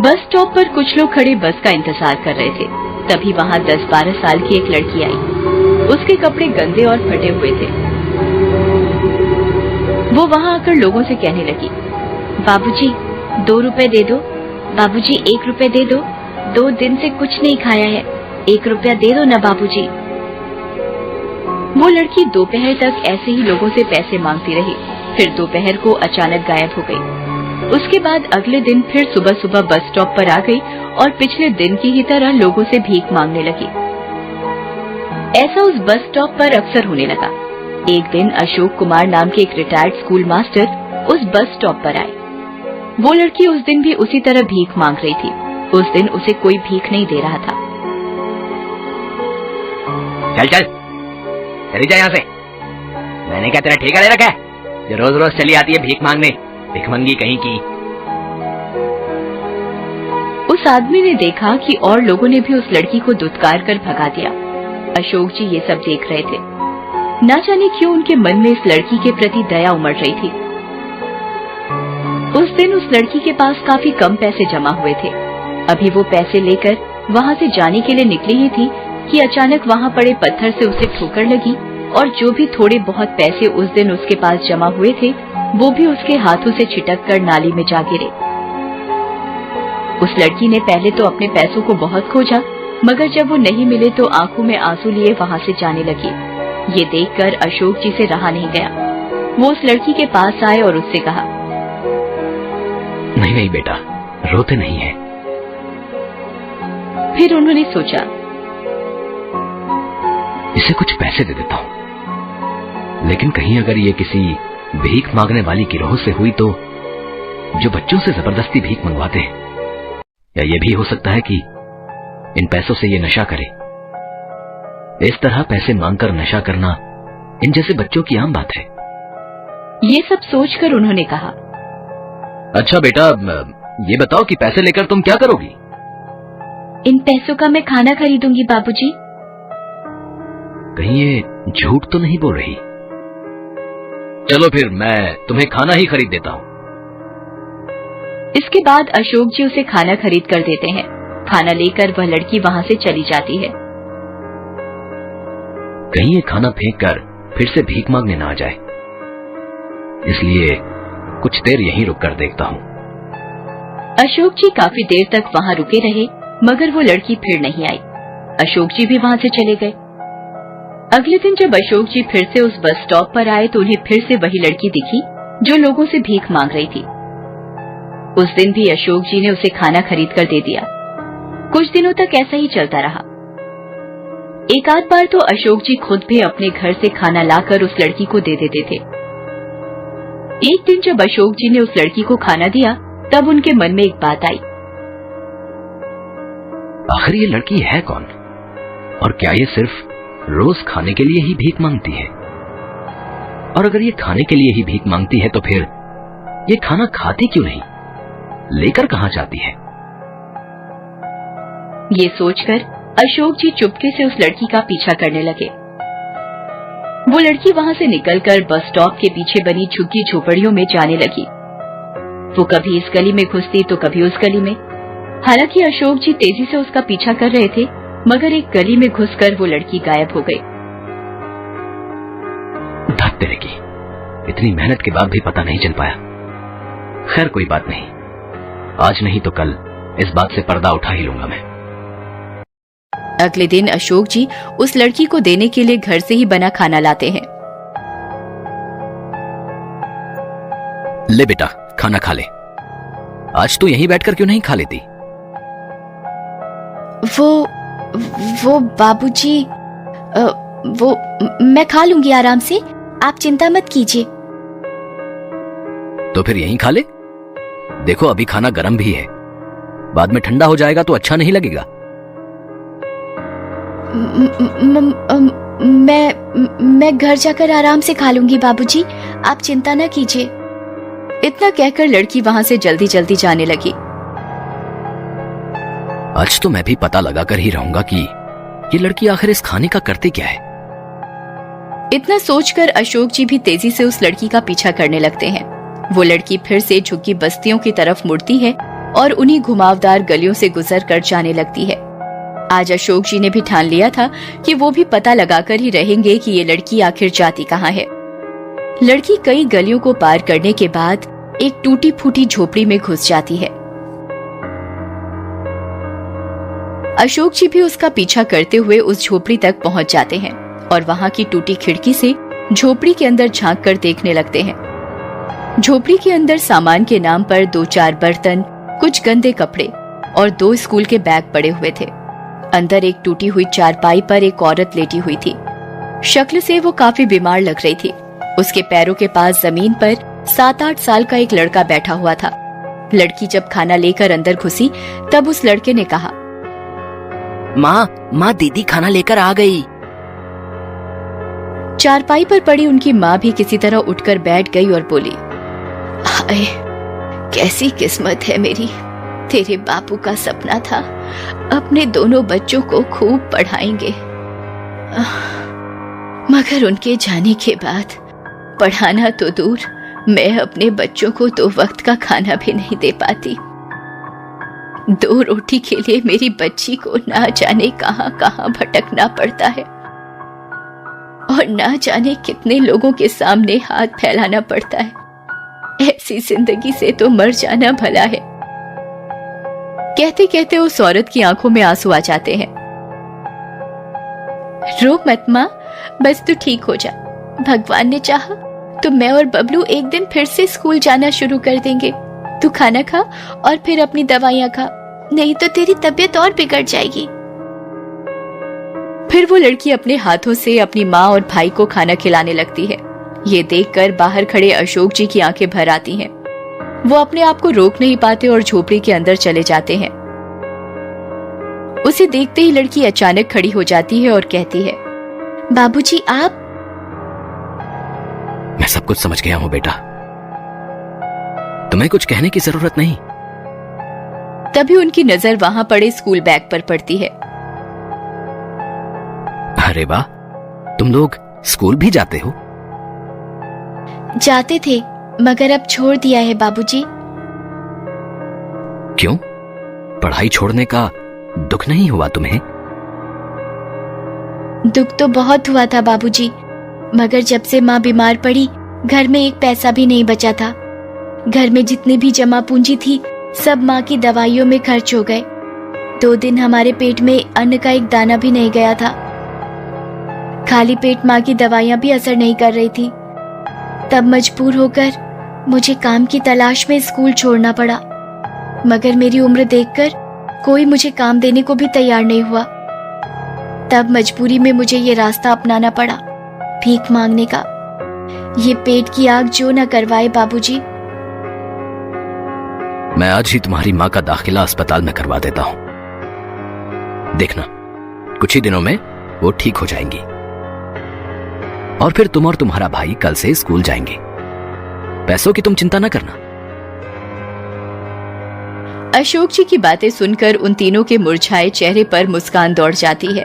Bus stop पर कुछ लोग खड़े बस का इंतजार कर रहे थे। तभी वहाँ 10-12 साल की एक लड़की आई। उसके कपड़े गंदे और फटे हुए थे। वो वहाँ आकर लोगों से कहने लगी, बाबूजी 2 रुपए दे दो, बाबूजी 1 रुपए दे दो, 2 दिन से कुछ नहीं खाया है, 1 रुपया दे दो ना बाबूजी। वो लड़की दोपहर तक ऐसे ही लोगों से पैसे मांगती रही। फिर दोपहर को अचानक गायब हो गई। उसके बाद अगले दिन फिर सुबह सुबह बस स्टॉप पर आ गई और पिछले दिन की ही तरह लोगों से भीख मांगने लगी। ऐसा उस बस स्टॉप पर अक्सर होने लगा। एक दिन अशोक कुमार नाम के एक रिटायर्ड स्कूल मास्टर उस बस स्टॉप पर आए। वो लड़की उस दिन भी उसी तरह भीख मांग रही थी। उस दिन उसे कोई भीख नहीं दे रहा था। चल चल चली जा यहाँ से। मैंने क्या तेरा ठेका ले रखा है जो रोज रोज चली आती है भीख मांगने, भिखमंगी कहीं की। उस आदमी ने देखा कि और लोगों ने भी उस लड़की को दुत्कार कर भगा दिया। अशोक जी ये सब देख रहे थे। ना जाने क्यों उनके मन में इस लड़की के प्रति दया उमड़ रही थी। उस दिन उस लड़की के पास काफी कम पैसे जमा हुए थे। अभी वो पैसे लेकर वहाँ से जाने के लिए निकली ही थी कि अचानक वहाँ पड़े पत्थर से उसे ठोकर लगी और जो भी थोड़े बहुत पैसे उस दिन उसके पास जमा हुए थे वो भी उसके हाथों से छिटक कर नाली में जा गिरे। उस लड़की ने पहले तो अपने पैसों को बहुत खोजा, मगर जब वो नहीं मिले तो आंखों में आंसू लिए वहाँ से जाने लगी। ये देखकर अशोक जी से रहा नहीं गया। वो उस लड़की के पास आए और उससे कहा, नहीं नहीं बेटा, रोते नहीं है। फिर उन्होंने सोचा, इसे कुछ पैसे दे देता हूँ, लेकिन कहीं अगर ये किसी भीख मांगने वाली गिरोह से हुई तो, जो बच्चों से जबरदस्ती भीख मंगवाते हैं, या ये भी हो सकता है कि इन पैसों से ये नशा करे। इस तरह पैसे मांगकर नशा करना इन जैसे बच्चों की आम बात है। ये सब सोचकर उन्होंने कहा, अच्छा बेटा, ये बताओ कि पैसे लेकर तुम क्या करोगी? इन पैसों का मैं खाना खरीदूंगी बाबूजी। कहीं ये झूठ तो नहीं बोल रही? चलो फिर मैं तुम्हें खाना ही खरीद देता हूँ। इसके बाद अशोक जी उसे खाना खरीद कर देते हैं। खाना लेकर वह लड़की वहाँ से चली जाती है। कहीं ये खाना फेंक कर फिर से भीख मांगने ना आ जाए, इसलिए कुछ देर यहीं रुक कर देखता हूँ। अशोक जी काफी देर तक वहाँ रुके रहे, मगर वो लड़की फिर नहीं आई। अशोक जी भी वहाँ से चले गए। अगले दिन जब अशोक जी फिर से उस बस स्टॉप पर आए तो उन्हें फिर से वही लड़की दिखी जो लोगों से भीख मांग रही थी। उस दिन भी अशोक जी ने उसे खाना खरीद कर दे दिया। कुछ दिनों तक ऐसा ही चलता रहा। एक आध बार तो अशोक जी खुद भी अपने घर से खाना लाकर उस लड़की को दे देते थे। एक दिन जब अशोक जी ने उस लड़की को खाना दिया तब उनके मन में एक बात आई, आखिर ये लड़की है कौन, और क्या ये सिर्फ रोज खाने के लिए ही भीख मांगती है? और अगर ये खाने के लिए ही भीख मांगती है तो फिर ये खाना खाती क्यों नहीं, लेकर कहाँ जाती है? ये सोचकर अशोक जी चुपके से उस लड़की का पीछा करने लगे। वो लड़की वहाँ से निकलकर बस स्टॉप के पीछे बनी झुग्गी झोपड़ियों में जाने लगी। वो कभी इस गली में घुसती तो कभी उस गली में। हालांकि अशोक जी तेजी से उसका पीछा कर रहे थे, मगर एक गली में घुसकर वो लड़की गायब हो गई। धत तेरे की, इतनी मेहनत के बाद भी पता नहीं चल पाया। खैर कोई बात नहीं, आज नहीं तो कल इस बात से पर्दा उठा ही लूंगा मैं। अगले दिन अशोक जी उस लड़की को देने के लिए घर से ही बना खाना लाते हैं। ले बेटा, खाना खा ले। आज तू यहीं बैठकर क्यों नहीं खा लेती? वो बाबूजी, वो मैं खा लूंगी आराम से, आप चिंता मत कीजिए। तो फिर यहीं खा ले। देखो अभी खाना गर्म भी है, बाद में ठंडा हो जाएगा तो अच्छा नहीं लगेगा। मैं घर जाकर आराम से खा लूंगी बाबूजी, आप चिंता न कीजिए। इतना कहकर लड़की वहाँ से जल्दी जल्दी जाने लगी। आज तो मैं भी पता लगा कर ही रहूंगा कि ये लड़की आखिर इस खाने का करते क्या है। इतना सोचकर अशोक जी भी तेजी से उस लड़की का पीछा करने लगते हैं। वो लड़की फिर से झुग्गी बस्तियों की तरफ मुड़ती है और उन्हीं घुमावदार गलियों से गुजर कर जाने लगती है। आज अशोक जी ने भी ठान लिया था कि वो भी पता लगाकर ही रहेंगे कि ये लड़की आखिर जाती कहाँ है। लड़की कई गलियों को पार करने के बाद एक टूटी फूटी झोपड़ी में घुस जाती है। अशोक जी भी उसका पीछा करते हुए उस झोपड़ी तक पहुंच जाते हैं और वहां की टूटी खिड़की से झोपड़ी के अंदर झांक कर देखने लगते हैं। झोपड़ी के अंदर सामान के नाम पर 2-4 बर्तन, कुछ गंदे कपड़े और 2 स्कूल के बैग पड़े हुए थे। अंदर एक टूटी हुई चारपाई पर एक औरत लेटी हुई थी। शक्ल से वो काफी बीमार लग रही थी। उसके पैरों के पास जमीन पर 7-8 साल का एक लड़का बैठा हुआ था। लड़की जब खाना लेकर अंदर घुसी तब उस लड़के ने कहा, माँ दीदी खाना लेकर आ गई। चारपाई पर पड़ी उनकी माँ भी किसी तरह उठकर बैठ गई और बोली, हाय, कैसी किस्मत है मेरी। तेरे बापू का सपना था अपने दोनों बच्चों को खूब पढ़ाएंगे, मगर उनके जाने के बाद पढ़ाना तो दूर, मैं अपने बच्चों को 2 वक्त का खाना भी नहीं दे पाती। 2 रोटी के लिए मेरी बच्ची को ना जाने कहां कहां भटकना पड़ता है और ना जाने कितने लोगों के सामने हाथ फैलाना पड़ता है। ऐसी जिंदगी से तो मर जाना भला है। कहते कहते उस औरत की आंखों में आंसू आ जाते हैं। रो मत माँ, बस तू ठीक हो जा। भगवान ने चाहा तो मैं और बबलू एक दिन फिर से स्कूल जाना शुरू कर देंगे। तू खाना खा और फिर अपनी दवाइयां खा, नहीं तो तेरी तबीयत और बिगड़ जाएगी। फिर वो लड़की अपने हाथों से अपनी माँ और भाई को खाना खिलाने लगती है। ये देखकर बाहर खड़े अशोक जी की आंखें भर आती हैं। वो अपने आप को रोक नहीं पाते और झोपड़ी के अंदर चले जाते हैं। उसे देखते ही लड़की अचानक खड़ी हो जाती है और कहती है, बाबूजी आप? मैं सब कुछ समझ गया हूं बेटा, तुम्हें कुछ कहने की जरूरत नहीं। तभी उनकी नजर वहां पड़े स्कूल बैग पर पड़ती है। अरे वाह, तुम लोग स्कूल भी जाते हो? जाते थे, मगर अब छोड़ दिया है बाबूजी। क्यों? पढ़ाई छोड़ने का दुख नहीं हुआ तुम्हें? दुख तो बहुत हुआ था बाबूजी, मगर जब से माँ बीमार पड़ी घर में एक पैसा भी नहीं बचा था। घर में जितनी भी जमा पूंजी थी सब माँ की दवाइयों में खर्च हो गए। 2 दिन हमारे पेट में अन्न का एक दाना भी नहीं गया था। खाली पेट माँ की दवाइयां भी असर नहीं कर रही थी। तब मजबूर होकर मुझे काम की तलाश में स्कूल छोड़ना पड़ा, मगर मेरी उम्र देखकर कोई मुझे काम देने को भी तैयार नहीं हुआ। तब मजबूरी में मुझे ये रास्ता अपनाना पड़ा, भीख मांगने का। ये पेट की आग जो न करवाए बाबूजी। मैं आज ही तुम्हारी माँ का दाखिला अस्पताल में करवा देता हूं। देखना, कुछ ही दिनों में वो ठीक हो जाएंगी और फिर तुम और तुम्हारा भाई कल से स्कूल जाएंगे। पैसों की तुम चिंता न करना। अशोक जी की बातें सुनकर उन तीनों के मुरझाए चेहरे पर मुस्कान दौड़ जाती है।